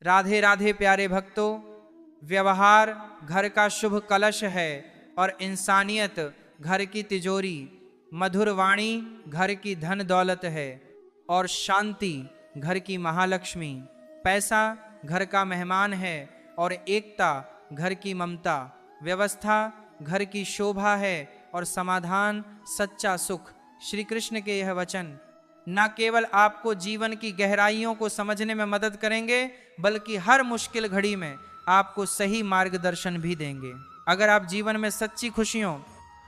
राधे राधे प्यारे भक्तों, व्यवहार घर का शुभ कलश है और इंसानियत घर की तिजोरी, मधुर वाणी घर की धन दौलत है और शांति घर की महालक्ष्मी। पैसा घर का मेहमान है और एकता घर की ममता। व्यवस्था घर की शोभा है और समाधान सच्चा सुख। श्री कृष्ण के यह वचन न केवल आपको जीवन की गहराइयों को समझने में मदद करेंगे, बल्कि हर मुश्किल घड़ी में आपको सही मार्गदर्शन भी देंगे। अगर आप जीवन में सच्ची खुशियों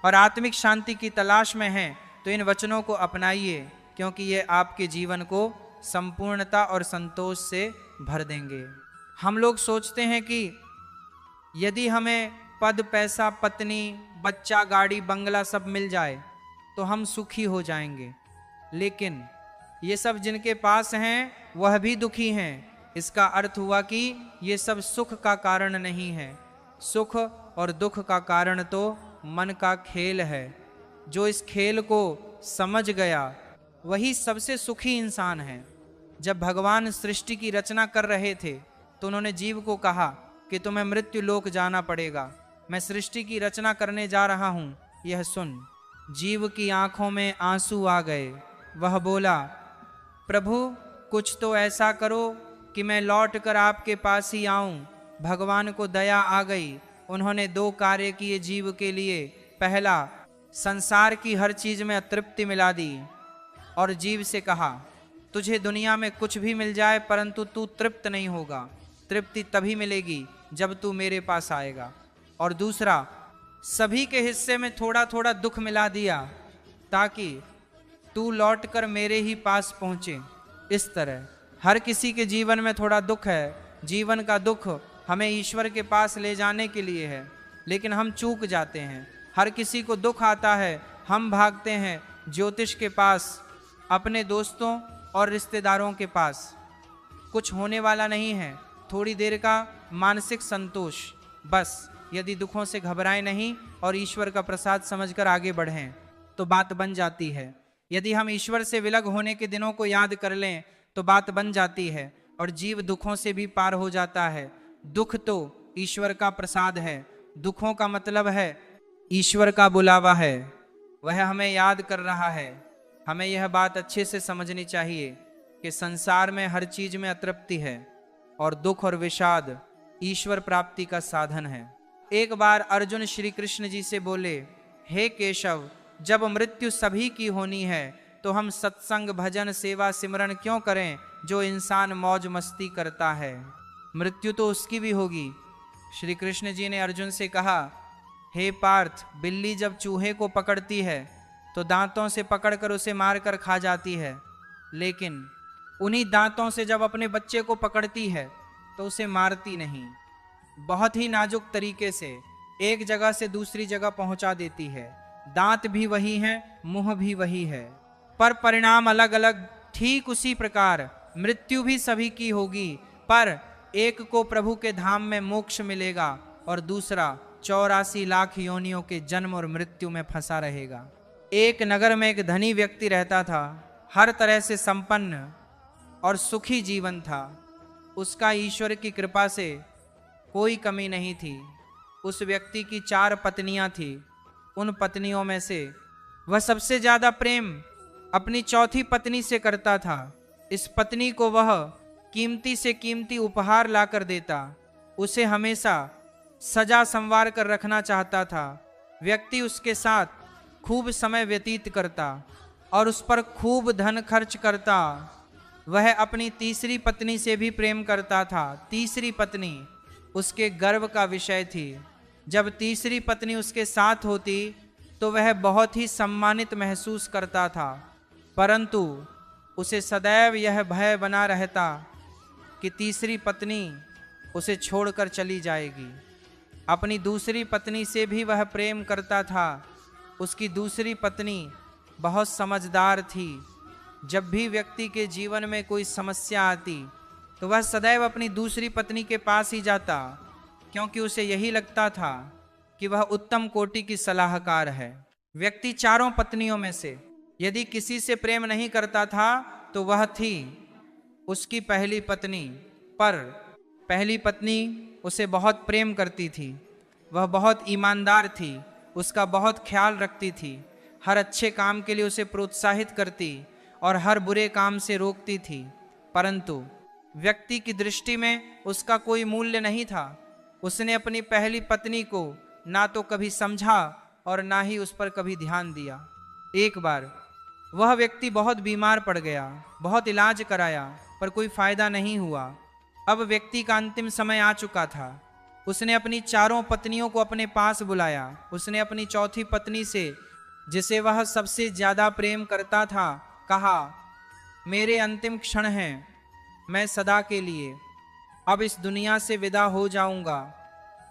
और आत्मिक शांति की तलाश में हैं तो इन वचनों को अपनाइए, क्योंकि ये आपके जीवन को संपूर्णता और संतोष से भर देंगे। हम लोग सोचते हैं कि यदि हमें पद, पैसा, पत्नी, बच्चा, गाड़ी, बंगला सब मिल जाए तो हम सुखी हो जाएंगे, लेकिन ये सब जिनके पास हैं वह भी दुखी हैं। इसका अर्थ हुआ कि ये सब सुख का कारण नहीं है। सुख और दुख का कारण तो मन का खेल है। जो इस खेल को समझ गया वही सबसे सुखी इंसान है। जब भगवान सृष्टि की रचना कर रहे थे तो उन्होंने जीव को कहा कि तुम्हें मृत्यु लोक जाना पड़ेगा, मैं सृष्टि की रचना करने जा रहा हूं, यह सुन। जीव की आंखों में आंसू आ गए। वह बोला, प्रभु कुछ तो ऐसा करो कि मैं लौट कर आपके पास ही आऊं। भगवान को दया आ गई। उन्होंने 2 कार्य किए जीव के लिए। पहला, संसार की हर चीज में अतृप्ति मिला दी और जीव से कहा, तुझे दुनिया में कुछ भी मिल जाए परंतु तू तृप्त नहीं होगा। तृप्ति तभी मिलेगी जब तू मेरे पास आएगा। और दूसरा, सभी के हिस्से में थोड़ा थोड़ा दुख मिला दिया ताकि तू लौटकर मेरे ही पास पहुंचे। इस तरह हर किसी के जीवन में थोड़ा दुख है। जीवन का दुख हमें ईश्वर के पास ले जाने के लिए है, लेकिन हम चूक जाते हैं। हर किसी को दुख आता है, हम भागते हैं ज्योतिष के पास, अपने दोस्तों और रिश्तेदारों के पास। कुछ होने वाला नहीं है, थोड़ी देर का मानसिक संतोष बस। यदि दुखों से घबराएं नहीं और ईश्वर का प्रसाद समझकर आगे बढ़ें तो बात बन जाती है। यदि हम ईश्वर से विलग होने के दिनों को याद कर लें तो बात बन जाती है और जीव दुखों से भी पार हो जाता है। दुख तो ईश्वर का प्रसाद है। दुखों का मतलब है ईश्वर का बुलावा है, वह हमें याद कर रहा है। हमें यह बात अच्छे से समझनी चाहिए कि संसार में हर चीज में अतृप्ति है और दुख और विषाद ईश्वर प्राप्ति का साधन है। एक बार अर्जुन श्री कृष्ण जी से बोले, हे केशव, जब मृत्यु सभी की होनी है तो हम सत्संग, भजन, सेवा, सिमरन क्यों करें जो इंसान मौज मस्ती करता है? मृत्यु तो उसकी भी होगी। श्री कृष्ण जी ने अर्जुन से कहा, हे पार्थ, बिल्ली जब चूहे को पकड़ती है तो दांतों से पकड़कर उसे मारकर खा जाती है, लेकिन उन्हीं दांतों से जब अपने बच्चे को पकड़ती है तो उसे मारती नहीं। बहुत ही नाजुक तरीके से एक जगह से दूसरी जगह पहुंचा देती है। दांत भी वही हैं, मुंह भी वही है, पर परिणाम अलग अलग। ठीक उसी प्रकार मृत्यु भी सभी की होगी, पर एक को प्रभु के धाम में मोक्ष मिलेगा और दूसरा 84 लाख योनियों के जन्म और मृत्यु में फंसा रहेगा। एक नगर में एक धनी व्यक्ति रहता था। हर तरह से संपन्न और सुखी जीवन था। उसका ईश्वर की कृपा से कोई कमी नहीं थी। उस व्यक्ति की 4 पत्नियां थी। उन पत्नियों में से वह सबसे ज्यादा प्रेम अपनी चौथी पत्नी से करता था। इस पत्नी को वह कीमती से कीमती उपहार लाकर देता। उसे हमेशा सजा संवार कर रखना चाहता था। व्यक्ति उसके साथ खूब समय व्यतीत करता और उस पर खूब धन खर्च करता। वह अपनी तीसरी पत्नी से भी प्रेम करता था। तीसरी पत्नी उसके गर्व का विषय थी। जब तीसरी पत्नी उसके साथ होती तो वह बहुत ही सम्मानित महसूस करता था, परंतु उसे सदैव यह भय बना रहता कि तीसरी पत्नी उसे छोड़कर चली जाएगी। अपनी दूसरी पत्नी से भी वह प्रेम करता था। उसकी दूसरी पत्नी बहुत समझदार थी। जब भी व्यक्ति के जीवन में कोई समस्या आती तो वह सदैव अपनी दूसरी पत्नी के पास ही जाता, क्योंकि उसे यही लगता था कि वह उत्तम कोटि की सलाहकार है। व्यक्ति 4 पत्नियों में से यदि किसी से प्रेम नहीं करता था तो वह थी उसकी पहली पत्नी, पर पहली पत्नी उसे बहुत प्रेम करती थी, वह बहुत ईमानदार थी, उसका बहुत ख्याल रखती थी, हर अच्छे काम के लिए उसे प्रोत्साहित करती और हर बुरे काम से रोकती थी। परंतु व्यक्ति की दृष्टि में उसका कोई मूल्य नहीं था। उसने अपनी पहली पत्नी को ना तो कभी समझा और ना ही उस पर कभी ध्यान दिया। एक बार वह व्यक्ति बहुत बीमार पड़ गया, बहुत इलाज कराया पर कोई फायदा नहीं हुआ। अब व्यक्ति का अंतिम समय आ चुका था। उसने अपनी चारों पत्नियों को अपने पास बुलाया। उसने अपनी चौथी पत्नी से, जिसे वह सबसे ज्यादा प्रेम करता था, कहा, मेरे अंतिम क्षण हैं, मैं सदा के लिए अब इस दुनिया से विदा हो जाऊंगा,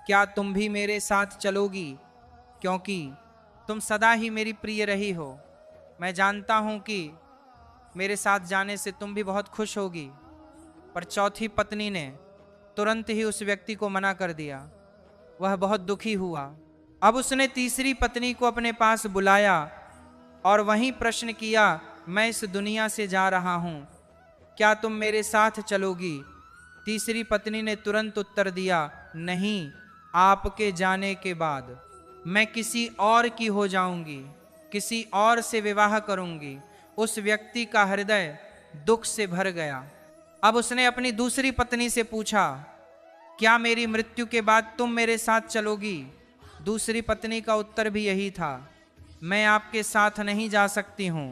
क्या तुम भी मेरे साथ चलोगी? क्योंकि तुम सदा ही मेरी प्रिय रही हो। मैं जानता हूं कि मेरे साथ जाने से तुम भी बहुत खुश होगी। पर चौथी पत्नी ने तुरंत ही उस व्यक्ति को मना कर दिया। वह बहुत दुखी हुआ। अब उसने तीसरी पत्नी को अपने पास बुलाया और वहीं प्रश्न किया, मैं इस दुनिया से जा रहा हूं, क्या तुम मेरे साथ चलोगी? तीसरी पत्नी ने तुरंत उत्तर दिया, नहीं, आपके जाने के बाद मैं किसी और की हो जाऊंगी, किसी और से विवाह करूंगी। उस व्यक्ति का हृदय दुख से भर गया। अब उसने अपनी दूसरी पत्नी से पूछा, क्या मेरी मृत्यु के बाद तुम मेरे साथ चलोगी? दूसरी पत्नी का उत्तर भी यही था, मैं आपके साथ नहीं जा सकती हूं,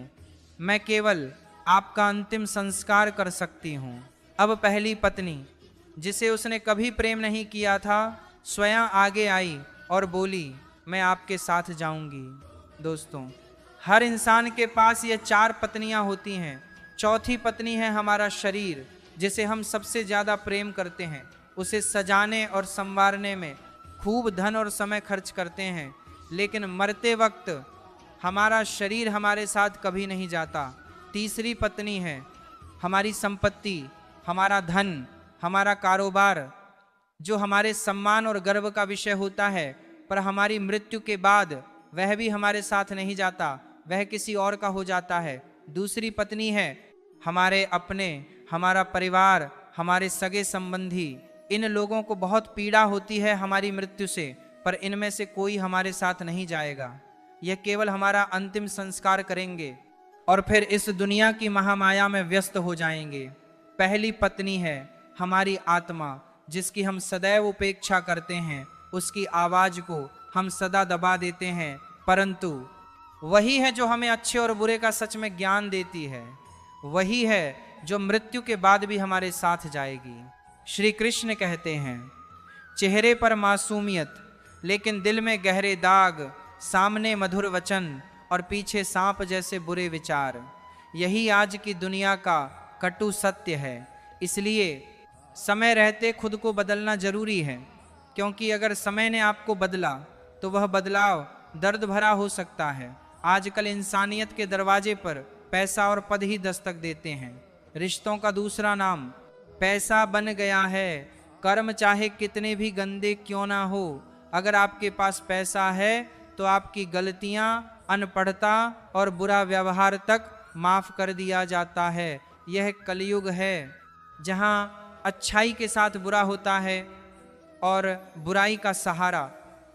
मैं केवल आपका अंतिम संस्कार कर सकती हूं। अब पहली पत्नी, जिसे उसने कभी प्रेम नहीं किया था, स्वयं आगे आई और बोली, मैं आपके साथ जाऊंगी। दोस्तों, हर इंसान के पास ये 4 पत्नियां होती हैं। चौथी पत्नी है हमारा शरीर, जिसे हम सबसे ज़्यादा प्रेम करते हैं। उसे सजाने और संवारने में खूब धन और समय खर्च करते हैं, लेकिन मरते वक्त हमारा शरीर हमारे साथ कभी नहीं जाता। तीसरी पत्नी है हमारी संपत्ति, हमारा धन, हमारा कारोबार, जो हमारे सम्मान और गर्व का विषय होता है, पर हमारी मृत्यु के बाद वह भी हमारे साथ नहीं जाता, वह किसी और का हो जाता है। दूसरी पत्नी है हमारे अपने, हमारा परिवार, हमारे सगे संबंधी। इन लोगों को बहुत पीड़ा होती है हमारी मृत्यु से, पर इनमें से कोई हमारे साथ नहीं जाएगा। यह केवल हमारा अंतिम संस्कार करेंगे और फिर इस दुनिया की महामाया में व्यस्त हो जाएंगे। पहली पत्नी है हमारी आत्मा, जिसकी हम सदैव उपेक्षा करते हैं, उसकी आवाज को हम सदा दबा देते हैं, परंतु वही है जो हमें अच्छे और बुरे का सच में ज्ञान देती है। वही है जो मृत्यु के बाद भी हमारे साथ जाएगी। श्री कृष्ण कहते हैं, चेहरे पर मासूमियत लेकिन दिल में गहरे दाग, सामने मधुर वचन और पीछे सांप जैसे बुरे विचार, यही आज की दुनिया का कटु सत्य है। इसलिए समय रहते खुद को बदलना जरूरी है, क्योंकि अगर समय ने आपको बदला तो वह बदलाव दर्द भरा हो सकता है। आजकल इंसानियत के दरवाजे पर पैसा और पद ही दस्तक देते हैं। रिश्तों का दूसरा नाम पैसा बन गया है। कर्म चाहे कितने भी गंदे क्यों ना हो, अगर आपके पास पैसा है तो आपकी गलतियां, अनपढ़ता और बुरा व्यवहार तक माफ कर दिया जाता है। यह कलयुग है जहां अच्छाई के साथ बुरा होता है और बुराई का सहारा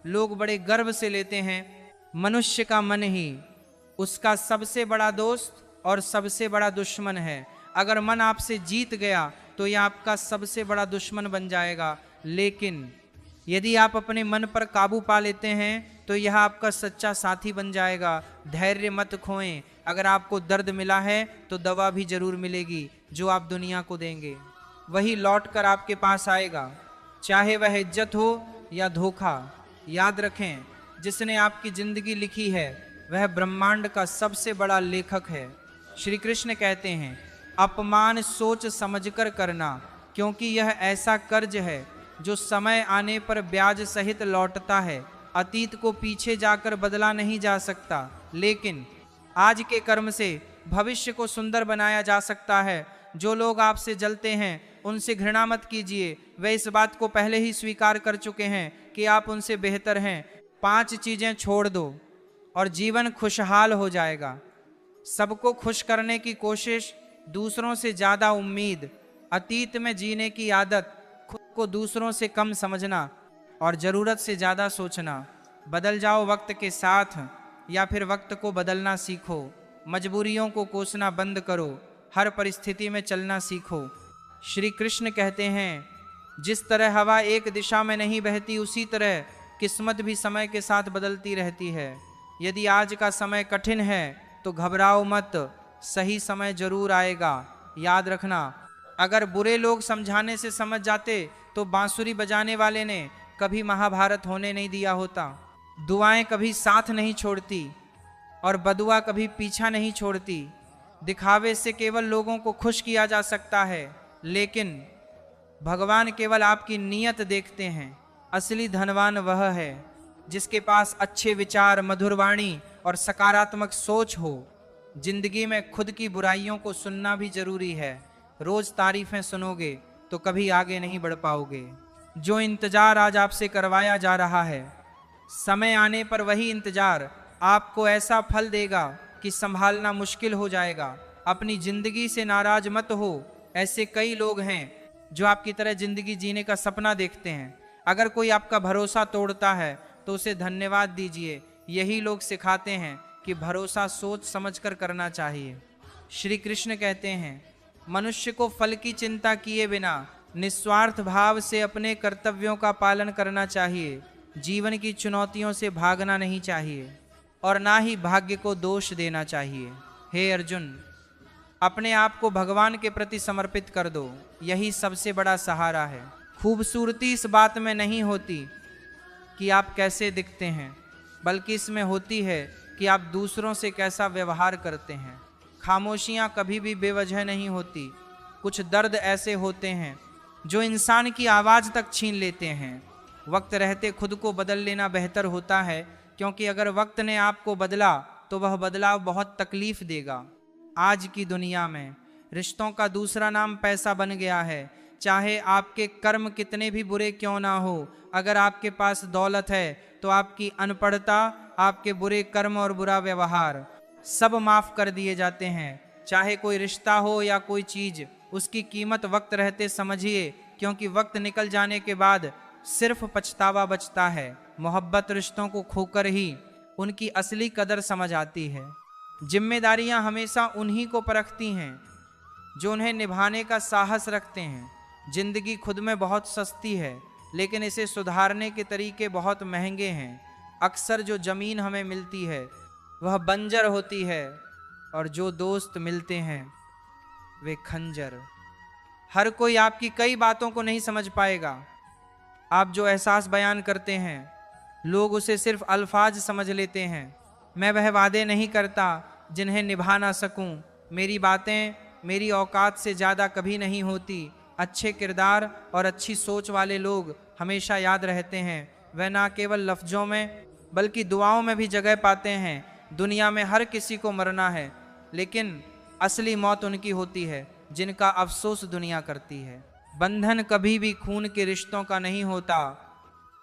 लोग बड़े गर्व से लेते हैं। मनुष्य का मन ही उसका सबसे बड़ा दोस्त और सबसे बड़ा दुश्मन है। अगर मन आपसे जीत गया तो यह आपका सबसे बड़ा दुश्मन बन जाएगा, लेकिन यदि आप अपने मन पर काबू पा लेते हैं तो यह आपका सच्चा साथी बन जाएगा। धैर्य मत खोएं। अगर आपको दर्द मिला है तो दवा भी जरूर मिलेगी जो आप दुनिया को देंगे, वही लौट कर आपके पास आएगा, चाहे वह इज्जत हो या धोखा। याद रखें, जिसने आपकी जिंदगी लिखी है वह ब्रह्मांड का सबसे बड़ा लेखक है। श्री कृष्ण कहते हैं, अपमान सोच समझकर करना, क्योंकि यह ऐसा कर्ज है जो समय आने पर ब्याज सहित लौटता है। अतीत को पीछे जाकर बदला नहीं जा सकता, लेकिन आज के कर्म से भविष्य को सुंदर बनाया जा सकता है। जो लोग आपसे जलते हैं उनसे घृणा मत कीजिए, वे इस बात को पहले ही स्वीकार कर चुके हैं कि आप उनसे बेहतर हैं। 5 चीजें छोड़ दो और जीवन खुशहाल हो जाएगा। सबको खुश करने की कोशिश, दूसरों से ज्यादा उम्मीद, अतीत में जीने की आदत, खुद को दूसरों से कम समझना और ज़रूरत से ज़्यादा सोचना। बदल जाओ वक्त के साथ या फिर वक्त को बदलना सीखो। मजबूरियों को कोसना बंद करो, हर परिस्थिति में चलना सीखो। श्री कृष्ण कहते हैं, जिस तरह हवा एक दिशा में नहीं बहती, उसी तरह किस्मत भी समय के साथ बदलती रहती है। यदि आज का समय कठिन है तो घबराओ मत, सही समय जरूर आएगा। याद रखना, अगर बुरे लोग समझाने से समझ जाते तो बांसुरी बजाने वाले ने कभी महाभारत होने नहीं दिया होता। दुआएं कभी साथ नहीं छोड़ती और बदुआ कभी पीछा नहीं छोड़ती। दिखावे से केवल लोगों को खुश किया जा सकता है, लेकिन भगवान केवल आपकी नीयत देखते हैं। असली धनवान वह है जिसके पास अच्छे विचार, मधुर वाणी और सकारात्मक सोच हो। जिंदगी में खुद की बुराइयों को सुनना भी जरूरी है। रोज तारीफें सुनोगे तो कभी आगे नहीं बढ़ पाओगे। जो इंतजार आज आपसे करवाया जा रहा है, समय आने पर वही इंतजार आपको ऐसा फल देगा कि संभालना मुश्किल हो जाएगा। अपनी जिंदगी से नाराज मत हो। ऐसे कई लोग हैं जो आपकी तरह जिंदगी जीने का सपना देखते हैं। अगर कोई आपका भरोसा तोड़ता है तो उसे धन्यवाद दीजिए। यही लोग सिखाते हैं कि भरोसा सोच समझकर करना चाहिए। श्री कृष्ण कहते हैं, मनुष्य को फल की चिंता किए बिना निस्वार्थ भाव से अपने कर्तव्यों का पालन करना चाहिए। जीवन की चुनौतियों से भागना नहीं चाहिए और ना ही भाग्य को दोष देना चाहिए। हे अर्जुन, अपने आप को भगवान के प्रति समर्पित कर दो, यही सबसे बड़ा सहारा है। खूबसूरती इस बात में नहीं होती कि आप कैसे दिखते हैं, बल्कि इसमें होती है कि आप दूसरों से कैसा व्यवहार करते हैं। खामोशियाँ कभी भी बेवजह नहीं होती। कुछ दर्द ऐसे होते हैं जो इंसान की आवाज़ तक छीन लेते हैं। वक्त रहते खुद को बदल लेना बेहतर होता है, क्योंकि अगर वक्त ने आपको बदला तो वह बदलाव बहुत तकलीफ देगा। आज की दुनिया में रिश्तों का दूसरा नाम पैसा बन गया है। चाहे आपके कर्म कितने भी बुरे क्यों ना हो, अगर आपके पास दौलत है तो आपकी अनपढ़ता, आपके बुरे कर्म और बुरा व्यवहार सब माफ कर दिए जाते हैं। चाहे कोई रिश्ता हो या कोई चीज, उसकी कीमत वक्त रहते समझिए, क्योंकि वक्त निकल जाने के बाद सिर्फ पछतावा बचता है। मोहब्बत रिश्तों को खोकर ही उनकी असली कदर समझ आती है। जिम्मेदारियां हमेशा उन्हीं को परखती हैं जो उन्हें निभाने का साहस रखते हैं। जिंदगी खुद में बहुत सस्ती है, लेकिन इसे सुधारने के तरीके बहुत महंगे हैं। अक्सर जो जमीन हमें मिलती है वह बंजर होती है, और जो दोस्त मिलते हैं वे खंजर। हर कोई आपकी कई बातों को नहीं समझ पाएगा। आप जो एहसास बयान करते हैं, लोग उसे सिर्फ अल्फाज समझ लेते हैं। मैं वह वादे नहीं करता जिन्हें निभा ना सकूं। मेरी बातें मेरी औकात से ज़्यादा कभी नहीं होती। अच्छे किरदार और अच्छी सोच वाले लोग हमेशा याद रहते हैं। वह ना केवल लफ्ज़ों में बल्कि दुआओं में भी जगह पाते हैं। दुनिया में हर किसी को मरना है, लेकिन असली मौत उनकी होती है जिनका अफसोस दुनिया करती है। बंधन कभी भी खून के रिश्तों का नहीं होता,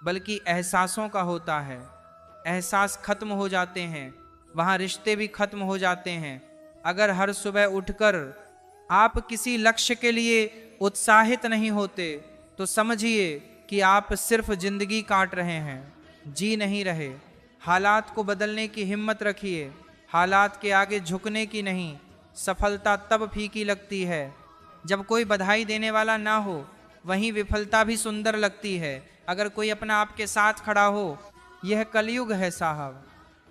बल्कि एहसासों का होता है। एहसास खत्म हो जाते हैं, वहाँ रिश्ते भी खत्म हो जाते हैं। अगर हर सुबह उठकर आप किसी लक्ष्य के लिए उत्साहित नहीं होते, तो समझिए कि आप सिर्फ जिंदगी काट रहे हैं, जी नहीं रहे। हालात को बदलने की हिम्मत रखिए, हालात के आगे झुकने की नहीं। सफलता तब फीकी लगती है जब कोई बधाई देने वाला ना हो, वहीं विफलता भी सुंदर लगती है अगर कोई अपना आपके साथ खड़ा हो। यह कलयुग है साहब,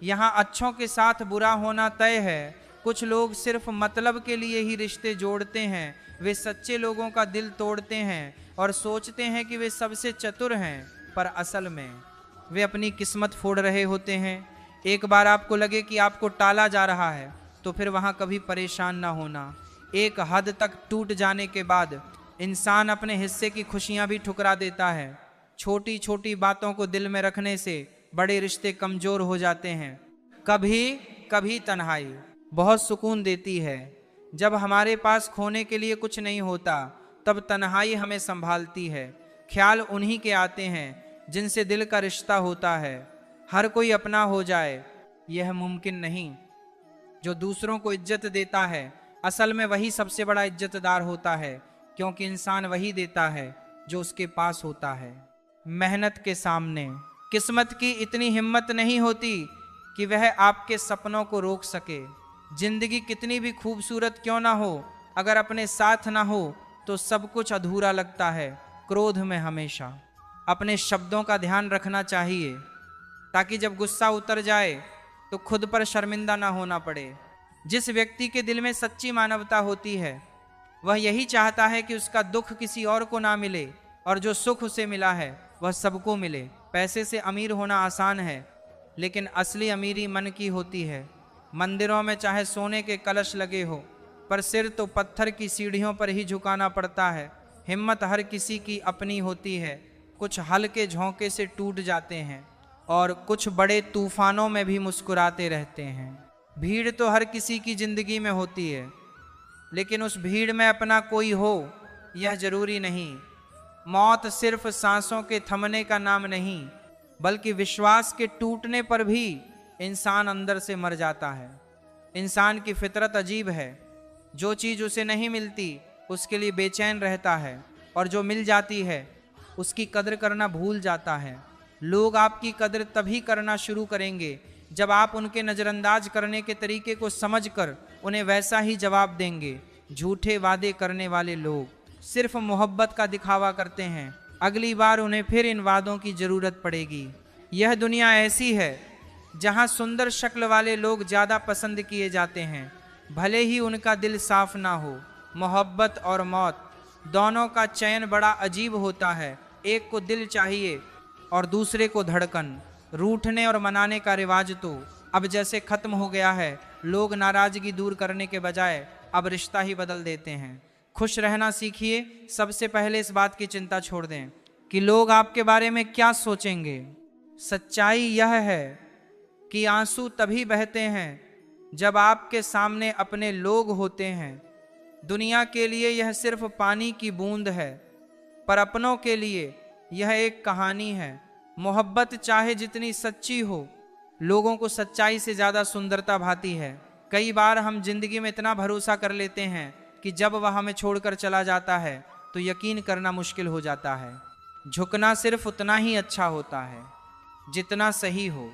यहाँ अच्छों के साथ बुरा होना तय है। कुछ लोग सिर्फ मतलब के लिए ही रिश्ते जोड़ते हैं। वे सच्चे लोगों का दिल तोड़ते हैं और सोचते हैं कि वे सबसे चतुर हैं, पर असल में वे अपनी किस्मत फोड़ रहे होते हैं। एक बार आपको लगे कि आपको टाला जा रहा है, तो फिर वहाँ कभी परेशान ना होना। एक हद तक टूट जाने के बाद इंसान अपने हिस्से की खुशियाँ भी ठुकरा देता है। छोटी छोटी बातों को दिल में रखने से बड़े रिश्ते कमज़ोर हो जाते हैं। कभी कभी तन्हाई बहुत सुकून देती है। जब हमारे पास खोने के लिए कुछ नहीं होता, तब तन्हाई हमें संभालती है। ख्याल उन्हीं के आते हैं जिनसे दिल का रिश्ता होता है। हर कोई अपना हो जाए यह मुमकिन नहीं। जो दूसरों को इज्जत देता है, असल में वही सबसे बड़ा इज्जतदार होता है, क्योंकि इंसान वही देता है जो उसके पास होता है। मेहनत के सामने किस्मत की इतनी हिम्मत नहीं होती कि वह आपके सपनों को रोक सके। जिंदगी कितनी भी खूबसूरत क्यों ना हो, अगर अपने साथ ना हो तो सब कुछ अधूरा लगता है। क्रोध में हमेशा अपने शब्दों का ध्यान रखना चाहिए, ताकि जब गुस्सा उतर जाए तो खुद पर शर्मिंदा ना होना पड़े। जिस व्यक्ति के दिल में सच्ची मानवता होती है, वह यही चाहता है कि उसका दुख किसी और को ना मिले, और जो सुख उसे मिला है वह सबको मिले। पैसे से अमीर होना आसान है, लेकिन असली अमीरी मन की होती है। मंदिरों में चाहे सोने के कलश लगे हो, पर सिर तो पत्थर की सीढ़ियों पर ही झुकाना पड़ता है। हिम्मत हर किसी की अपनी होती है। कुछ हल्के झोंके से टूट जाते हैं और कुछ बड़े तूफानों में भी मुस्कुराते रहते हैं। भीड़ तो हर किसी की जिंदगी में होती है, लेकिन उस भीड़ में अपना कोई हो यह जरूरी नहीं। मौत सिर्फ सांसों के थमने का नाम नहीं, बल्कि विश्वास के टूटने पर भी इंसान अंदर से मर जाता है। इंसान की फितरत अजीब है। जो चीज़ उसे नहीं मिलती उसके लिए बेचैन रहता है, और जो मिल जाती है उसकी कदर करना भूल जाता है। लोग आपकी कदर तभी करना शुरू करेंगे जब आप उनके नज़रअंदाज करने के तरीके को समझकर उन्हें वैसा ही जवाब देंगे। झूठे वादे करने वाले लोग सिर्फ मोहब्बत का दिखावा करते हैं। अगली बार उन्हें फिर इन वादों की ज़रूरत पड़ेगी। यह दुनिया ऐसी है जहां सुंदर शक्ल वाले लोग ज़्यादा पसंद किए जाते हैं, भले ही उनका दिल साफ ना हो। मोहब्बत और मौत दोनों का चयन बड़ा अजीब होता है। एक को दिल चाहिए और दूसरे को धड़कन। रूठने और मनाने का रिवाज तो अब जैसे खत्म हो गया है। लोग नाराजगी दूर करने के बजाय अब रिश्ता ही बदल देते हैं। खुश रहना सीखिए। सबसे पहले इस बात की चिंता छोड़ दें कि लोग आपके बारे में क्या सोचेंगे। सच्चाई यह है कि आंसू तभी बहते हैं जब आपके सामने अपने लोग होते हैं। दुनिया के लिए यह सिर्फ पानी की बूंद है, पर अपनों के लिए यह एक कहानी है। मोहब्बत चाहे जितनी सच्ची हो, लोगों को सच्चाई से ज़्यादा सुंदरता भाती है। कई बार हम जिंदगी में इतना भरोसा कर लेते हैं कि जब वह हमें छोड़कर चला जाता है तो यकीन करना मुश्किल हो जाता है। झुकना सिर्फ उतना ही अच्छा होता है जितना सही हो।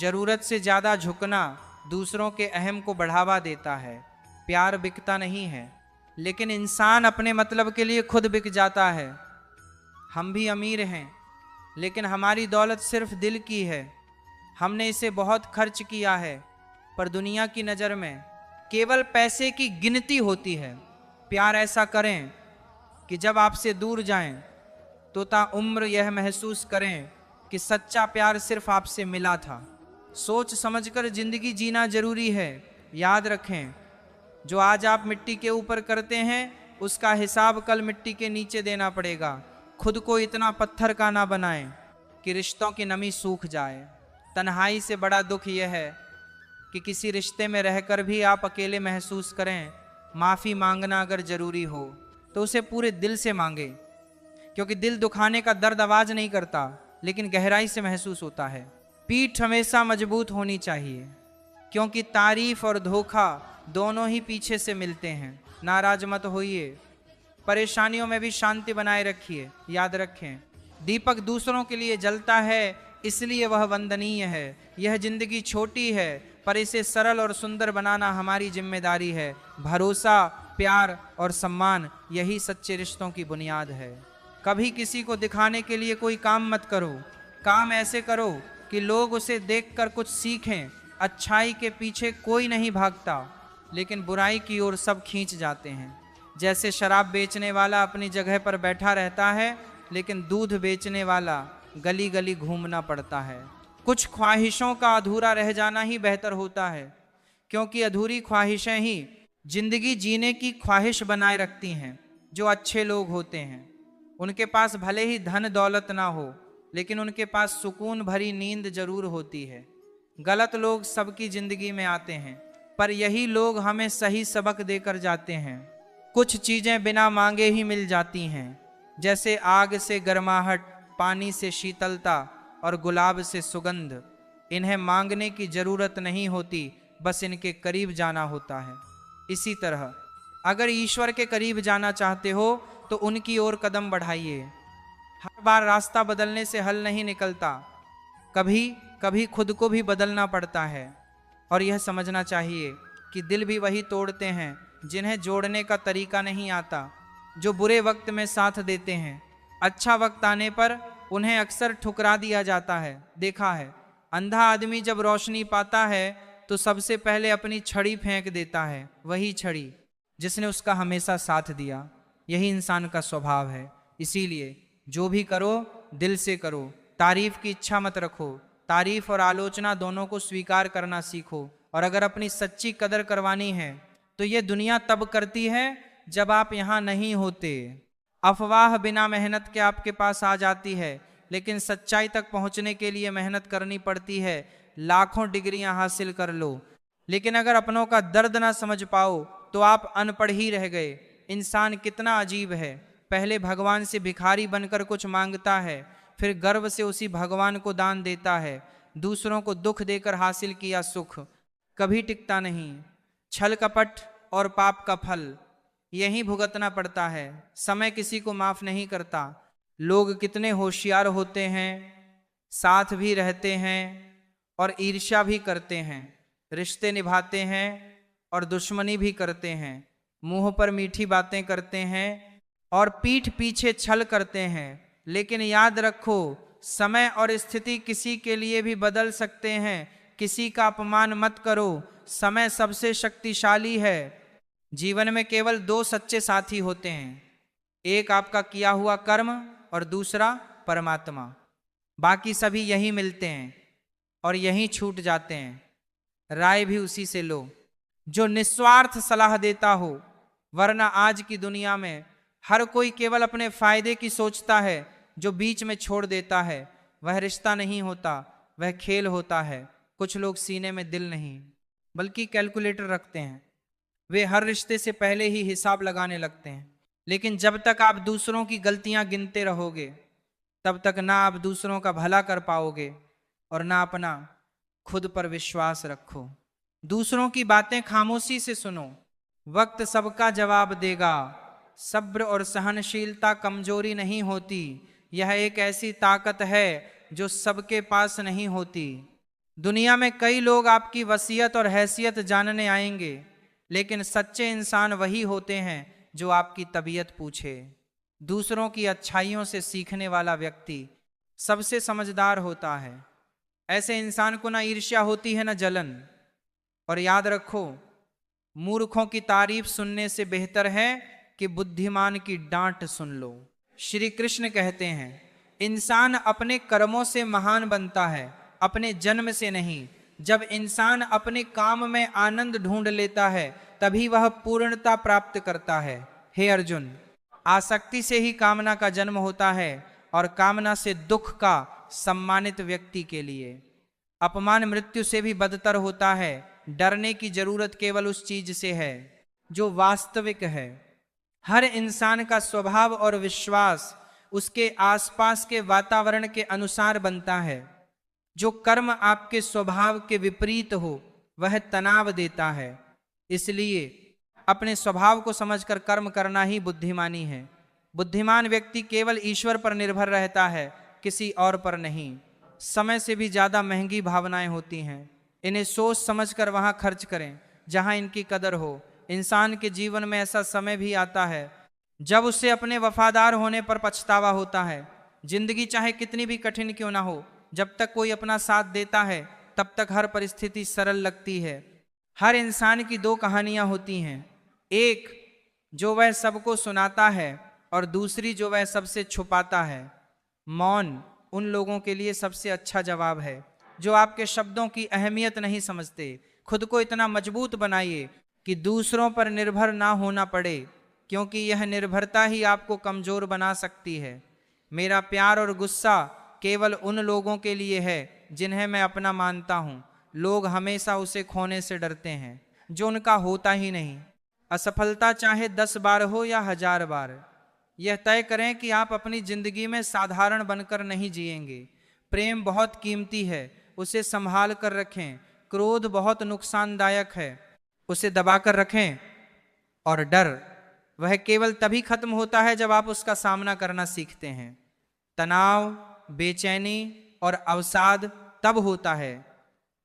ज़रूरत से ज़्यादा झुकना दूसरों के अहम को बढ़ावा देता है। प्यार बिकता नहीं है, लेकिन इंसान अपने मतलब के लिए खुद बिक जाता है। हम भी अमीर हैं, लेकिन हमारी दौलत सिर्फ दिल की है। हमने इसे बहुत खर्च किया है, पर दुनिया की नज़र में केवल पैसे की गिनती होती है। प्यार ऐसा करें कि जब आपसे दूर जाएं तो ताउम्र यह महसूस करें कि सच्चा प्यार सिर्फ आपसे मिला था। सोच समझकर जिंदगी जीना जरूरी है। याद रखें, जो आज आप मिट्टी के ऊपर करते हैं उसका हिसाब कल मिट्टी के नीचे देना पड़ेगा। खुद को इतना पत्थर का ना बनाएं कि रिश्तों की नमी सूख जाए। तन्हाई से बड़ा दुख यह है कि किसी रिश्ते में रहकर भी आप अकेले महसूस करें। माफ़ी मांगना अगर ज़रूरी हो तो उसे पूरे दिल से मांगे, क्योंकि दिल दुखाने का दर्द आवाज़ नहीं करता, लेकिन गहराई से महसूस होता है। पीठ हमेशा मजबूत होनी चाहिए, क्योंकि तारीफ और धोखा दोनों ही पीछे से मिलते हैं। नाराज मत होइए, परेशानियों में भी शांति बनाए रखिए। याद रखें, दीपक दूसरों के लिए जलता है, इसलिए वह वंदनीय है। यह जिंदगी छोटी है, पर इसे सरल और सुंदर बनाना हमारी जिम्मेदारी है। भरोसा, प्यार और सम्मान यही सच्चे रिश्तों की बुनियाद है। कभी किसी को दिखाने के लिए कोई काम मत करो। काम ऐसे करो कि लोग उसे देखकर कुछ सीखें। अच्छाई के पीछे कोई नहीं भागता, लेकिन बुराई की ओर सब खींच जाते हैं। जैसे शराब बेचने वाला अपनी जगह पर बैठा रहता है, लेकिन दूध बेचने वाला गली गली घूमना पड़ता है। कुछ ख्वाहिशों का अधूरा रह जाना ही बेहतर होता है, क्योंकि अधूरी ख्वाहिशें ही जिंदगी जीने की ख्वाहिश बनाए रखती हैं। जो अच्छे लोग होते हैं उनके पास भले ही धन दौलत ना हो, लेकिन उनके पास सुकून भरी नींद जरूर होती है। गलत लोग सबकी जिंदगी में आते हैं, पर यही लोग हमें सही सबक देकर जाते हैं। कुछ चीज़ें बिना मांगे ही मिल जाती हैं, जैसे आग से गर्माहट, पानी से शीतलता और गुलाब से सुगंध। इन्हें मांगने की ज़रूरत नहीं होती, बस इनके करीब जाना होता है। इसी तरह अगर ईश्वर के करीब जाना चाहते हो तो उनकी ओर कदम बढ़ाइए। हर बार रास्ता बदलने से हल नहीं निकलता, कभी कभी खुद को भी बदलना पड़ता है। और यह समझना चाहिए कि दिल भी वही तोड़ते हैं जिन्हें जोड़ने का तरीका नहीं आता, जो बुरे वक्त में साथ देते हैं। अच्छा वक्त आने पर उन्हें अक्सर ठुकरा दिया जाता है। देखा है, अंधा आदमी जब रोशनी पाता है तो सबसे पहले अपनी छड़ी फेंक देता है, वही छड़ी जिसने उसका हमेशा साथ दिया। यही इंसान का स्वभाव है। इसीलिए जो भी करो दिल से करो, तारीफ की इच्छा मत रखो। तारीफ और आलोचना दोनों को स्वीकार करना सीखो। और अगर अपनी सच्ची कदर करवानी है तो ये दुनिया तब करती है जब आप यहाँ नहीं होते। अफवाह बिना मेहनत के आपके पास आ जाती है, लेकिन सच्चाई तक पहुंचने के लिए मेहनत करनी पड़ती है। लाखों डिग्रियां हासिल कर लो, लेकिन अगर अपनों का दर्द ना समझ पाओ तो आप अनपढ़ ही रह गए। इंसान कितना अजीब है, पहले भगवान से भिखारी बनकर कुछ मांगता है, फिर गर्व से उसी भगवान को दान देता है। दूसरों को दुख देकर हासिल किया सुख कभी टिकता नहीं। छल कपट और पाप का फल यही भुगतना पड़ता है। समय किसी को माफ नहीं करता। लोग कितने होशियार होते हैं, साथ भी रहते हैं और ईर्ष्या भी करते हैं, रिश्ते निभाते हैं और दुश्मनी भी करते हैं, मुंह पर मीठी बातें करते हैं और पीठ पीछे छल करते हैं। लेकिन याद रखो, समय और स्थिति किसी के लिए भी बदल सकते हैं। किसी का अपमान मत करो, समय सबसे शक्तिशाली है। जीवन में केवल दो सच्चे साथी होते हैं, एक आपका किया हुआ कर्म और दूसरा परमात्मा। बाकी सभी यही मिलते हैं और यहीं छूट जाते हैं। राय भी उसी से लो जो निस्वार्थ सलाह देता हो, वरना आज की दुनिया में हर कोई केवल अपने फायदे की सोचता है। जो बीच में छोड़ देता है वह रिश्ता नहीं होता, वह खेल होता है। कुछ लोग सीने में दिल नहीं बल्कि कैलकुलेटर रखते हैं। वे हर रिश्ते से पहले ही हिसाब लगाने लगते हैं। लेकिन जब तक आप दूसरों की गलतियां गिनते रहोगे तब तक ना आप दूसरों का भला कर पाओगे और ना अपना खुद पर विश्वास रखो। दूसरों की बातें खामोशी से सुनो, वक्त सबका जवाब देगा। सब्र और सहनशीलता कमजोरी नहीं होती, यह एक ऐसी ताकत है जो सबके पास नहीं होती। दुनिया में कई लोग आपकी वसीयत और हैसियत जानने आएंगे, लेकिन सच्चे इंसान वही होते हैं जो आपकी तबीयत पूछे। दूसरों की अच्छाइयों से सीखने वाला व्यक्ति सबसे समझदार होता है। ऐसे इंसान को ना ईर्ष्या होती है ना जलन। और याद रखो, मूर्खों की तारीफ सुनने से बेहतर है कि बुद्धिमान की डांट सुन लो। श्री कृष्ण कहते हैं, इंसान अपने कर्मों से महान बनता है, अपने जन्म से नहीं। जब इंसान अपने काम में आनंद ढूंढ लेता है तभी वह पूर्णता प्राप्त करता है। हे अर्जुन, आसक्ति से ही कामना का जन्म होता है और कामना से दुख का सम्मानित व्यक्ति के लिए। अपमान मृत्यु से भी बदतर होता है। डरने की जरूरत केवल उस चीज से है जो वास्तविक है। हर इंसान का स्वभाव और विश्वास उसके आसपास के वातावरण के अनुसार बनता है। जो कर्म आपके स्वभाव के विपरीत हो वह तनाव देता है। इसलिए अपने स्वभाव को समझकर कर्म करना ही बुद्धिमानी है। बुद्धिमान व्यक्ति केवल ईश्वर पर निर्भर रहता है, किसी और पर नहीं। समय से भी ज्यादा महंगी भावनाएं होती हैं, इन्हें सोच समझकर वहां खर्च करें जहां इनकी कदर हो। इंसान के जीवन में ऐसा समय भी आता है जब उसे अपने वफादार होने पर पछतावा होता है। जिंदगी चाहे कितनी भी कठिन क्यों ना हो, जब तक कोई अपना साथ देता है तब तक हर परिस्थिति सरल लगती है। हर इंसान की दो कहानियां होती हैं, एक जो वह सबको सुनाता है और दूसरी जो वह सबसे छुपाता है। मौन उन लोगों के लिए सबसे अच्छा जवाब है जो आपके शब्दों की अहमियत नहीं समझते। खुद को इतना मजबूत बनाइए कि दूसरों पर निर्भर ना होना पड़े, क्योंकि यह निर्भरता ही आपको कमजोर बना सकती है। मेरा प्यार और गुस्सा केवल उन लोगों के लिए है जिन्हें मैं अपना मानता हूँ। लोग हमेशा उसे खोने से डरते हैं जो उनका होता ही नहीं। असफलता चाहे 10 बार हो या 1000 बार, यह तय करें कि आप अपनी जिंदगी में साधारण बनकर नहीं जिएंगे। प्रेम बहुत कीमती है, उसे संभाल कर रखें। क्रोध बहुत नुकसानदायक है, उसे दबाकर रखें। और डर, वह केवल तभी खत्म होता है जब आप उसका सामना करना सीखते हैं। तनाव, बेचैनी और अवसाद तब होता है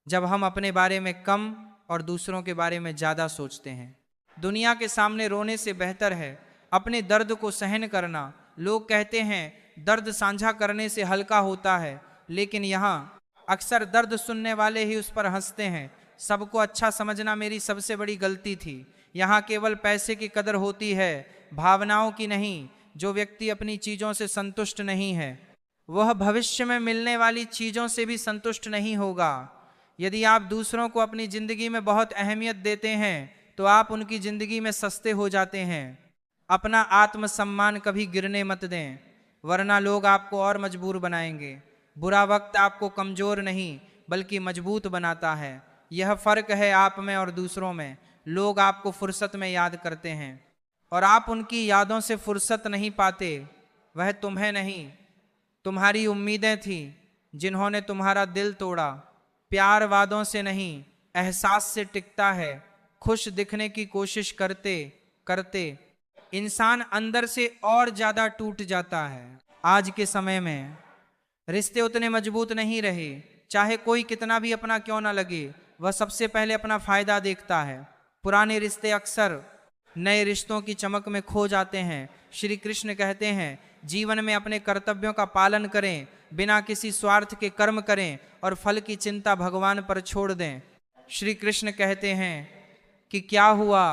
जब हम अपने बारे में कम और दूसरों के बारे में ज़्यादा सोचते हैं। दुनिया के सामने रोने से बेहतर है अपने दर्द को सहन करना। लोग कहते हैं दर्द साझा करने से हल्का होता है, लेकिन यहाँ अक्सर दर्द सुनने वाले ही उस पर हंसते हैं। सबको अच्छा समझना मेरी सबसे बड़ी गलती थी। यहाँ केवल पैसे की कदर होती है, भावनाओं की नहीं। जो व्यक्ति अपनी चीज़ों से संतुष्ट नहीं है वह भविष्य में मिलने वाली चीज़ों से भी संतुष्ट नहीं होगा। यदि आप दूसरों को अपनी ज़िंदगी में बहुत अहमियत देते हैं तो आप उनकी ज़िंदगी में सस्ते हो जाते हैं। अपना आत्मसम्मान कभी गिरने मत दें, वरना लोग आपको और मजबूर बनाएंगे। बुरा वक्त आपको कमज़ोर नहीं बल्कि मजबूत बनाता है। यह फ़र्क है आप में और दूसरों में। लोग आपको फुर्सत में याद करते हैं और आप उनकी यादों से फुर्सत नहीं पाते। वह तुम्हें नहीं, तुम्हारी उम्मीदें थी जिन्होंने तुम्हारा दिल तोड़ा। प्यार वादों से नहीं, एहसास से टिकता है। खुश दिखने की कोशिश करते करते इंसान अंदर से और ज़्यादा टूट जाता है। आज के समय में रिश्ते उतने मजबूत नहीं रहे। चाहे कोई कितना भी अपना क्यों ना लगे, वह सबसे पहले अपना फायदा देखता है। पुराने रिश्ते अक्सर नए रिश्तों की चमक में खो जाते हैं। श्री कृष्ण कहते हैं जीवन में अपने कर्तव्यों का पालन करें, बिना किसी स्वार्थ के कर्म करें और फल की चिंता भगवान पर छोड़ दें। श्री कृष्ण कहते हैं कि क्या हुआ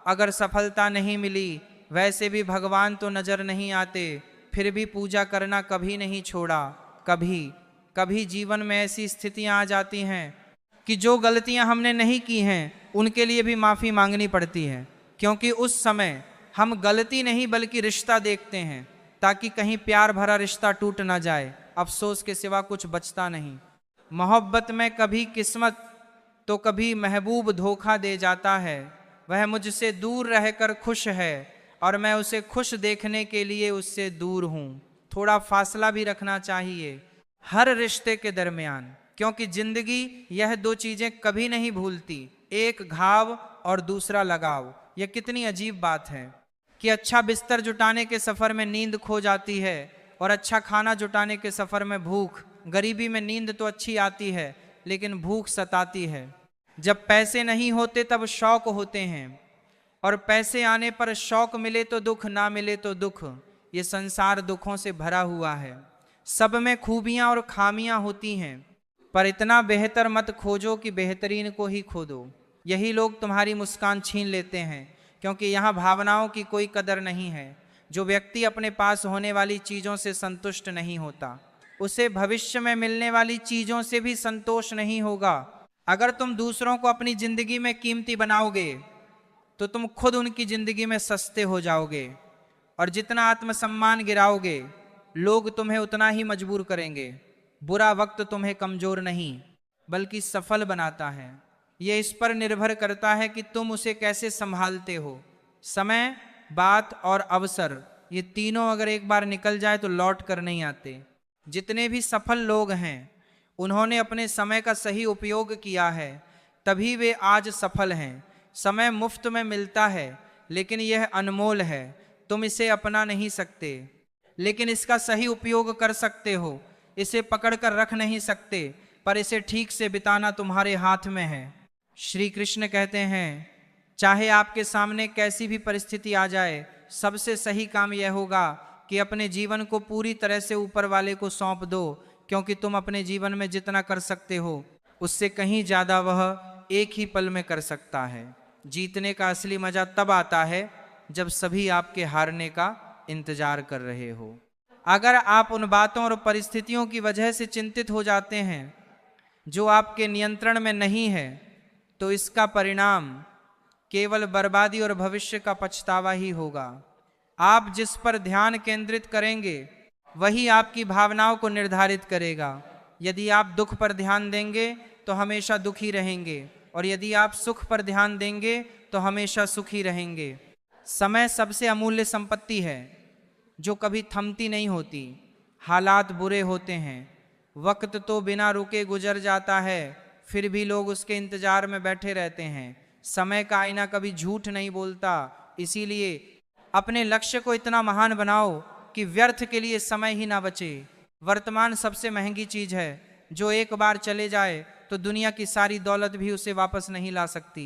अगर सफलता नहीं मिली, वैसे भी भगवान तो नजर नहीं आते, फिर भी पूजा करना कभी नहीं छोड़ा। कभी कभी जीवन में ऐसी स्थितियां आ जाती हैं कि जो गलतियां हमने नहीं की हैं उनके लिए भी माफ़ी मांगनी पड़ती है, क्योंकि उस समय हम गलती नहीं बल्कि रिश्ता देखते हैं, ताकि कहीं प्यार भरा रिश्ता टूट ना जाए। अफसोस के सिवा कुछ बचता नहीं। मोहब्बत में कभी किस्मत तो कभी महबूब धोखा दे जाता है। वह मुझसे दूर रहकर खुश है और मैं उसे खुश देखने के लिए उससे दूर हूँ। थोड़ा फासला भी रखना चाहिए हर रिश्ते के दरमियान, क्योंकि जिंदगी यह दो चीजें कभी नहीं भूलती, एक घाव और दूसरा लगाव। यह कितनी अजीब बात है कि अच्छा बिस्तर जुटाने के सफर में नींद खो जाती है और अच्छा खाना जुटाने के सफर में भूख। गरीबी में नींद तो अच्छी आती है लेकिन भूख सताती है। जब पैसे नहीं होते तब शौक होते हैं, और पैसे आने पर शौक मिले तो दुख, ना मिले तो दुख। ये संसार दुखों से भरा हुआ है। सब में खूबियां और खामियां होती हैं, पर इतना बेहतर मत खोजो कि बेहतरीन को ही खो दो। यही लोग तुम्हारी मुस्कान छीन लेते हैं, क्योंकि यहाँ भावनाओं की कोई कदर नहीं है। जो व्यक्ति अपने पास होने वाली चीज़ों से संतुष्ट नहीं होता, उसे भविष्य में मिलने वाली चीज़ों से भी संतोष नहीं होगा। अगर तुम दूसरों को अपनी ज़िंदगी में कीमती बनाओगे तो तुम खुद उनकी ज़िंदगी में सस्ते हो जाओगे, और जितना आत्मसम्मान गिराओगे लोग तुम्हें उतना ही मजबूर करेंगे। बुरा वक्त तुम्हें कमज़ोर नहीं बल्कि सफल बनाता है। यह इस पर निर्भर करता है कि तुम उसे कैसे संभालते हो। समय, बात और अवसर, ये तीनों अगर एक बार निकल जाए तो लौट कर नहीं आते। जितने भी सफल लोग हैं उन्होंने अपने समय का सही उपयोग किया है, तभी वे आज सफल हैं। समय मुफ्त में मिलता है लेकिन यह अनमोल है। तुम इसे अपना नहीं सकते, लेकिन इसका सही उपयोग कर सकते हो। इसे पकड़ कर रख नहीं सकते, पर इसे ठीक से बिताना तुम्हारे हाथ में है। श्री कृष्ण कहते हैं चाहे आपके सामने कैसी भी परिस्थिति आ जाए, सबसे सही काम यह होगा कि अपने जीवन को पूरी तरह से ऊपर वाले को सौंप दो, क्योंकि तुम अपने जीवन में जितना कर सकते हो उससे कहीं ज़्यादा वह एक ही पल में कर सकता है। जीतने का असली मज़ा तब आता है जब सभी आपके हारने का इंतजार कर रहे हो। अगर आप उन बातों और परिस्थितियों की वजह से चिंतित हो जाते हैं जो आपके नियंत्रण में नहीं है, तो इसका परिणाम केवल बर्बादी और भविष्य का पछतावा ही होगा। आप जिस पर ध्यान केंद्रित करेंगे वही आपकी भावनाओं को निर्धारित करेगा। यदि आप दुख पर ध्यान देंगे तो हमेशा दुखी रहेंगे, और यदि आप सुख पर ध्यान देंगे तो हमेशा सुखी रहेंगे। समय सबसे अमूल्य संपत्ति है जो कभी थमती नहीं होती। हालात बुरे होते हैं, वक्त तो बिना रुके गुजर जाता है, फिर भी लोग उसके इंतजार में बैठे रहते हैं। समय का आईना कभी झूठ नहीं बोलता, इसीलिए अपने लक्ष्य को इतना महान बनाओ कि व्यर्थ के लिए समय ही ना बचे। वर्तमान सबसे महंगी चीज है, जो एक बार चले जाए तो दुनिया की सारी दौलत भी उसे वापस नहीं ला सकती।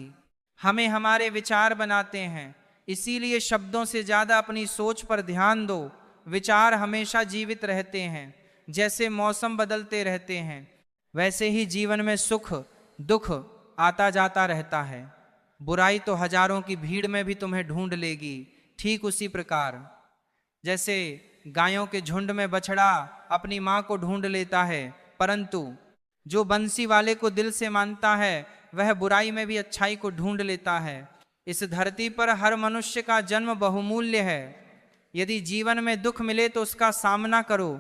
हमें हमारे विचार बनाते हैं, इसीलिए शब्दों से ज्यादा अपनी सोच पर ध्यान दो। विचार हमेशा जीवित रहते हैं, जैसे मौसम बदलते रहते हैं वैसे ही जीवन में सुख दुख आता जाता रहता है। बुराई तो हजारों की भीड़ में भी तुम्हें ढूंढ लेगी। ठीक उसी प्रकार जैसे गायों के झुंड में बछड़ा अपनी मां को ढूंढ लेता है, परंतु जो बंसी वाले को दिल से मानता है वह बुराई में भी अच्छाई को ढूंढ लेता है। इस धरती पर हर मनुष्य का जन्म बहुमूल्य है। यदि जीवन में दुख मिले तो उसका सामना करो,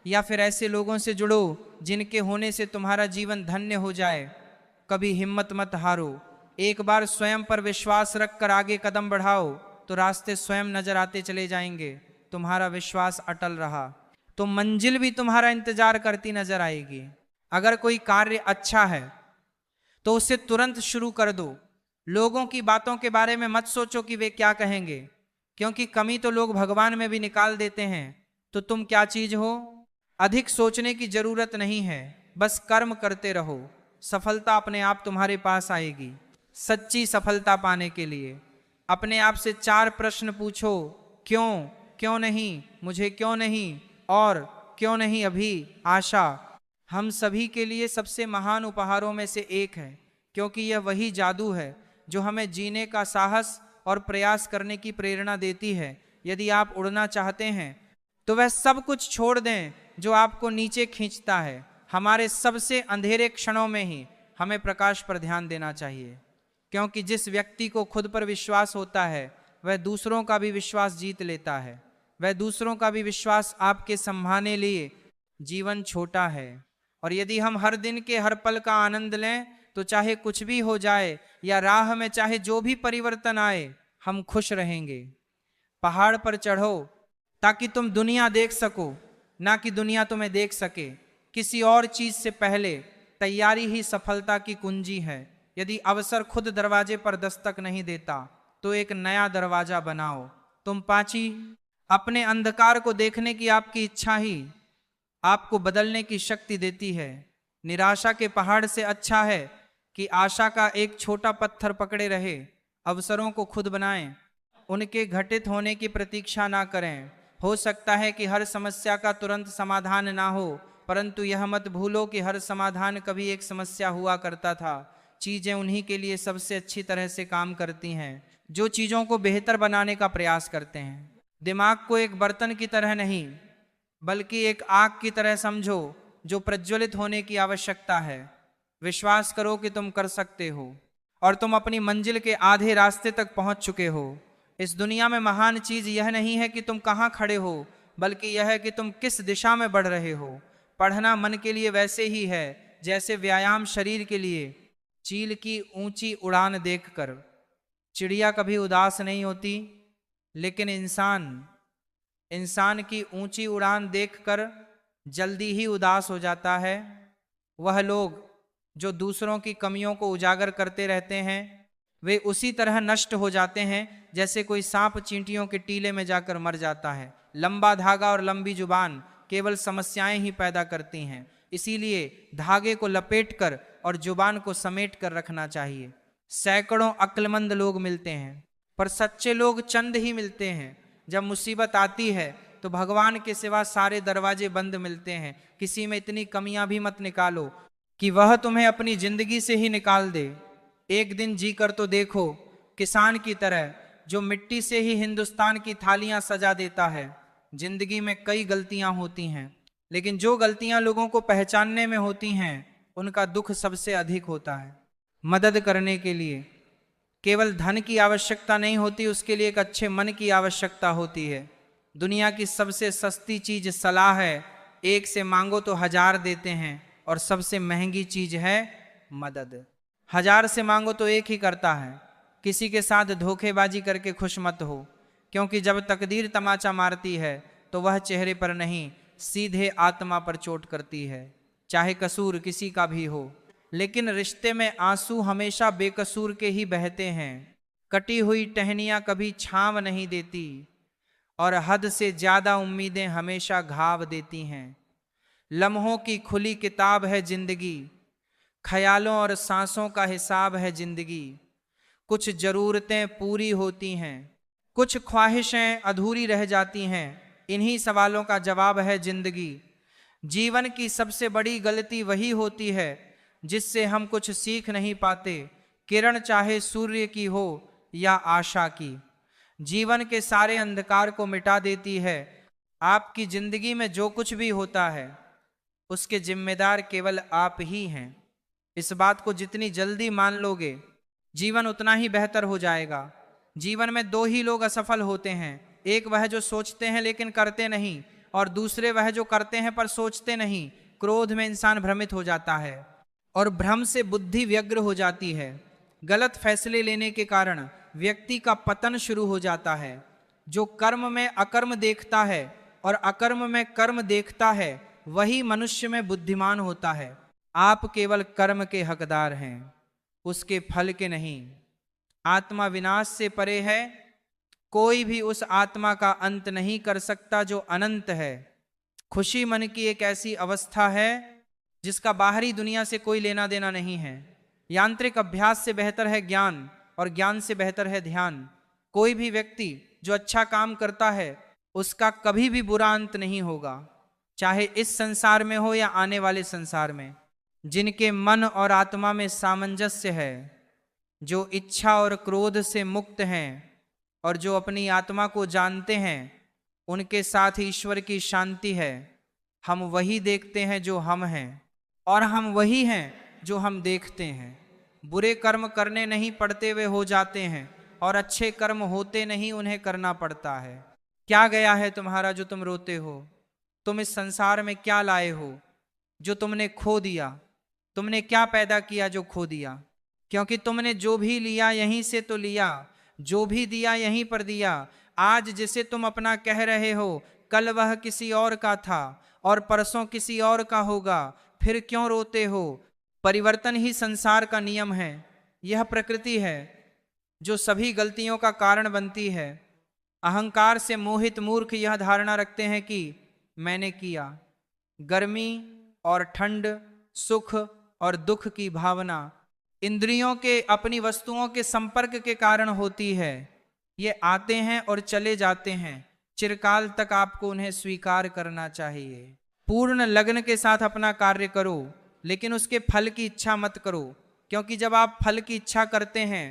या फिर ऐसे लोगों से जुड़ो जिनके होने से तुम्हारा जीवन धन्य हो जाए। कभी हिम्मत मत हारो, एक बार स्वयं पर विश्वास रखकर आगे कदम बढ़ाओ तो रास्ते स्वयं नजर आते चले जाएंगे। तुम्हारा विश्वास अटल रहा तो मंजिल भी तुम्हारा इंतजार करती नजर आएगी। अगर कोई कार्य अच्छा है तो उसे तुरंत शुरू कर दो। लोगों की बातों के बारे में मत सोचो कि वे क्या कहेंगे, क्योंकि कमी तो लोग भगवान में भी निकाल देते हैं, तो तुम क्या चीज हो। अधिक सोचने की जरूरत नहीं है, बस कर्म करते रहो। सफलता अपने आप तुम्हारे पास आएगी। सच्ची सफलता पाने के लिए अपने आप से 4 प्रश्न पूछो। क्यों, क्यों नहीं, मुझे क्यों नहीं, और क्यों नहीं अभी। आशा हम सभी के लिए सबसे महान उपहारों में से एक है, क्योंकि यह वही जादू है जो हमें जीने का साहस और प्रयास करने की प्रेरणा देती है। यदि आप उड़ना चाहते हैं तो वह सब कुछ छोड़ दें जो आपको नीचे खींचता है। हमारे सबसे अंधेरे क्षणों में ही हमें प्रकाश पर ध्यान देना चाहिए, क्योंकि जिस व्यक्ति को खुद पर विश्वास होता है वह दूसरों का भी विश्वास जीत लेता है। वह दूसरों का भी विश्वास आपके संभालने लिए जीवन छोटा है। और यदि हम हर दिन के हर पल का आनंद लें तो चाहे कुछ भी हो जाए या राह में चाहे जो भी परिवर्तन आए, हम खुश रहेंगे। पहाड़ पर चढ़ो ताकि तुम दुनिया देख सको, ना कि दुनिया तुम्हें देख सके। किसी और चीज से पहले तैयारी ही सफलता की कुंजी है। यदि अवसर खुद दरवाजे पर दस्तक नहीं देता तो एक नया दरवाजा बनाओ। तुम पाची, अपने अंधकार को देखने की आपकी इच्छा ही आपको बदलने की शक्ति देती है। निराशा के पहाड़ से अच्छा है कि आशा का एक छोटा पत्थर पकड़े रहे। अवसरों को खुद बनाएं, उनके घटित होने की प्रतीक्षा ना करें। हो सकता है कि हर समस्या का तुरंत समाधान ना हो, परंतु यह मत भूलो कि हर समाधान कभी एक समस्या हुआ करता था। चीजें उन्हीं के लिए सबसे अच्छी तरह से काम करती हैं जो चीजों को बेहतर बनाने का प्रयास करते हैं। दिमाग को एक बर्तन की तरह नहीं, बल्कि एक आग की तरह समझो जो प्रज्वलित होने की आवश्यकता है। विश्वास करो कि तुम कर सकते हो और तुम अपनी मंजिल के आधे रास्ते तक पहुंच चुके हो। इस दुनिया में महान चीज यह नहीं है कि तुम कहां खड़े हो, बल्कि यह है कि तुम किस दिशा में बढ़ रहे हो। पढ़ना मन के लिए वैसे ही है जैसे व्यायाम शरीर के लिए। चील की ऊंची उड़ान देखकर चिड़िया कभी उदास नहीं होती, लेकिन इंसान की ऊंची उड़ान देखकर जल्दी ही उदास हो जाता है। वह लोग जो दूसरों की कमियों को उजागर करते रहते हैं वे उसी तरह नष्ट हो जाते हैं जैसे कोई सांप चींटियों के टीले में जाकर मर जाता है। लंबा धागा और लंबी जुबान केवल समस्याएं ही पैदा करती हैं। इसीलिए धागे को लपेटकर और जुबान को समेट कर रखना चाहिए। सैकड़ों अक्लमंद लोग मिलते हैं पर सच्चे लोग चंद ही मिलते हैं। जब मुसीबत आती है तो भगवान के सिवा सारे दरवाजे बंद मिलते हैं। किसी में इतनी कमियां भी मत निकालो कि वह तुम्हें अपनी जिंदगी से ही निकाल दे। एक दिन जी कर तो देखो, किसान की तरह जो मिट्टी से ही हिंदुस्तान की थालियां सजा देता है। जिंदगी में कई गलतियां होती हैं, लेकिन जो गलतियां लोगों को पहचानने में होती हैं उनका दुख सबसे अधिक होता है। मदद करने के लिए केवल धन की आवश्यकता नहीं होती, उसके लिए एक अच्छे मन की आवश्यकता होती है। दुनिया की सबसे सस्ती चीज सलाह है, एक से मांगो तो 1000 देते हैं, और सबसे महंगी चीज है मदद। 1000 से मांगो तो एक ही करता है। किसी के साथ धोखेबाजी करके खुश मत हो, क्योंकि जब तकदीर तमाचा मारती है तो वह चेहरे पर नहीं सीधे आत्मा पर चोट करती है, चाहे कसूर किसी का भी हो। लेकिन रिश्ते में आंसू हमेशा बेकसूर के ही बहते हैं। कटी हुई टहनियां कभी छांव नहीं देती और हद से ज्यादा उम्मीदें हमेशा घाव देती हैं। लम्हों की खुली किताब है जिंदगी, ख्यालों और सांसों का हिसाब है जिंदगी। कुछ जरूरतें पूरी होती हैं, कुछ ख्वाहिशें अधूरी रह जाती हैं। इन्हीं सवालों का जवाब है जिंदगी। जीवन की सबसे बड़ी गलती वही होती है जिससे हम कुछ सीख नहीं पाते, किरण चाहे सूर्य की हो या आशा की। जीवन के सारे अंधकार को मिटा देती है। आपकी जिंदगी में जो कुछ भी होता है उसके जिम्मेदार केवल आप ही हैं। इस बात को जितनी जल्दी मान लोगे, जीवन उतना ही बेहतर हो जाएगा। जीवन में दो ही लोग असफल होते हैं, एक वह जो सोचते हैं लेकिन करते नहीं, और दूसरे वह जो करते हैं पर सोचते नहीं। क्रोध में इंसान भ्रमित हो जाता है और भ्रम से बुद्धि व्यग्र हो जाती है। गलत फैसले लेने के कारण व्यक्ति का पतन शुरू हो जाता है। जो कर्म में अकर्म देखता है और अकर्म में कर्म देखता है, वही मनुष्य में बुद्धिमान होता है। आप केवल कर्म के हकदार हैं, उसके फल के नहीं। आत्मा विनाश से परे है, कोई भी उस आत्मा का अंत नहीं कर सकता जो अनंत है। खुशी मन की एक ऐसी अवस्था है जिसका बाहरी दुनिया से कोई लेना देना नहीं है। यांत्रिक अभ्यास से बेहतर है ज्ञान, और ज्ञान से बेहतर है ध्यान। कोई भी व्यक्ति जो अच्छा काम करता है उसका कभी भी बुरा अंत नहीं होगा, चाहे इस संसार में हो या आने वाले संसार में। जिनके मन और आत्मा में सामंजस्य है, जो इच्छा और क्रोध से मुक्त हैं और जो अपनी आत्मा को जानते हैं, उनके साथ ईश्वर की शांति है। हम वही देखते हैं जो हम हैं, और हम वही हैं जो हम देखते हैं। बुरे कर्म करने नहीं पड़ते, वे हो जाते हैं, और अच्छे कर्म होते नहीं, उन्हें करना पड़ता है। क्या गया है तुम्हारा जो तुम रोते हो? तुम इस संसार में क्या लाए हो जो तुमने खो दिया? तुमने क्या पैदा किया जो खो दिया? क्योंकि तुमने जो भी लिया यहीं से तो लिया, जो भी दिया यहीं पर दिया। आज जिसे तुम अपना कह रहे हो, कल वह किसी और का था और परसों किसी और का होगा। फिर क्यों रोते हो? परिवर्तन ही संसार का नियम है। यह प्रकृति है जो सभी गलतियों का कारण बनती है। अहंकार से मोहित मूर्ख यह धारणा रखते हैं कि मैंने किया। गर्मी और ठंड, सुख और दुख की भावना इंद्रियों के अपनी वस्तुओं के संपर्क के कारण होती है। ये आते हैं और चले जाते हैं, चिरकाल तक आपको उन्हें स्वीकार करना चाहिए। पूर्ण लगन के साथ अपना कार्य करो, लेकिन उसके फल की इच्छा मत करो, क्योंकि जब आप फल की इच्छा करते हैं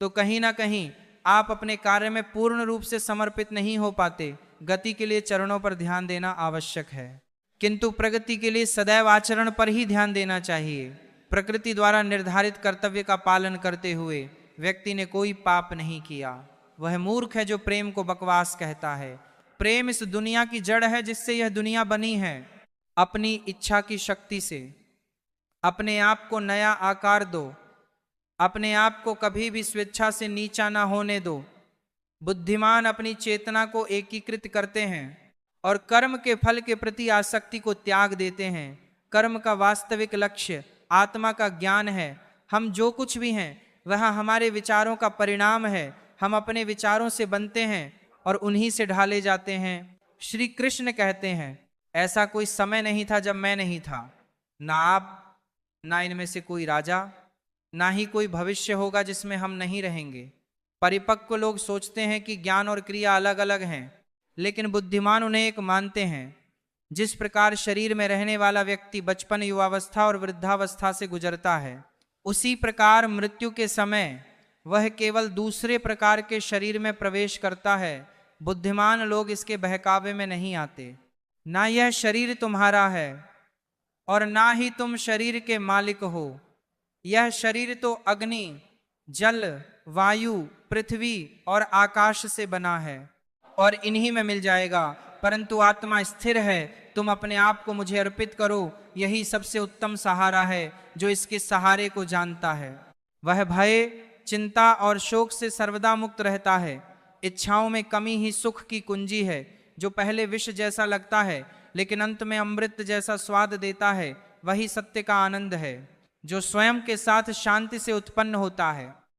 तो कहीं ना कहीं आप अपने कार्य में पूर्ण रूप से समर्पित नहीं हो पाते। गति के लिए चरणों पर ध्यान देना आवश्यक है, किंतु प्रगति के लिए सदैव आचरण पर ही ध्यान देना चाहिए। प्रकृति द्वारा निर्धारित कर्तव्य का पालन करते हुए व्यक्ति ने कोई पाप नहीं किया। वह मूर्ख है जो प्रेम को बकवास कहता है। प्रेम इस दुनिया की जड़ है जिससे यह दुनिया बनी है। अपनी इच्छा की शक्ति से अपने आप को नया आकार दो, अपने आप को कभी भी स्वेच्छा से नीचा ना होने दो। बुद्धिमान अपनी चेतना को एकीकृत करते हैं और कर्म के फल के प्रति आसक्ति को त्याग देते हैं। कर्म का वास्तविक लक्ष्य आत्मा का ज्ञान है। हम जो कुछ भी हैं वह हमारे विचारों का परिणाम है। हम अपने विचारों से बनते हैं और उन्हीं से ढाले जाते हैं। श्री कृष्ण कहते हैं, ऐसा कोई समय नहीं था जब मैं नहीं था। ना आप, ना इनमें से कोई राजा, ना ही कोई भविष्य होगा जिसमें हम नहीं रहेंगे। परिपक्व लोग सोचते हैं कि ज्ञान और क्रिया अलग अलग हैं, लेकिन बुद्धिमान उन्हें एक मानते हैं। जिस प्रकार शरीर में रहने वाला व्यक्ति बचपन, युवावस्था और वृद्धावस्था से गुजरता है, उसी प्रकार मृत्यु के समय वह केवल दूसरे प्रकार के शरीर में प्रवेश करता है। बुद्धिमान लोग इसके बहकावे में नहीं आते। ना यह शरीर तुम्हारा है और ना ही तुम शरीर के मालिक हो। यह शरीर तो अग्नि, जल, वायु, पृथ्वी और आकाश से बना है और इन्हीं में मिल जाएगा, परंतु आत्मा स्थिर है। तुम अपने आप को मुझे अर्पित करो, यही सबसे उत्तम सहारा है। जो इसके सहारे को जानता है वह भय, चिंता और शोक से सर्वदा मुक्त रहता है। इच्छाओं में कमी ही सुख की कुंजी है। जो पहले विष जैसा लगता है लेकिन अंत में अमृत जैसा स्वाद देता है, वही सत्य का आनंद है, जो स्वयं के साथ शांति से उत्पन्न होता है।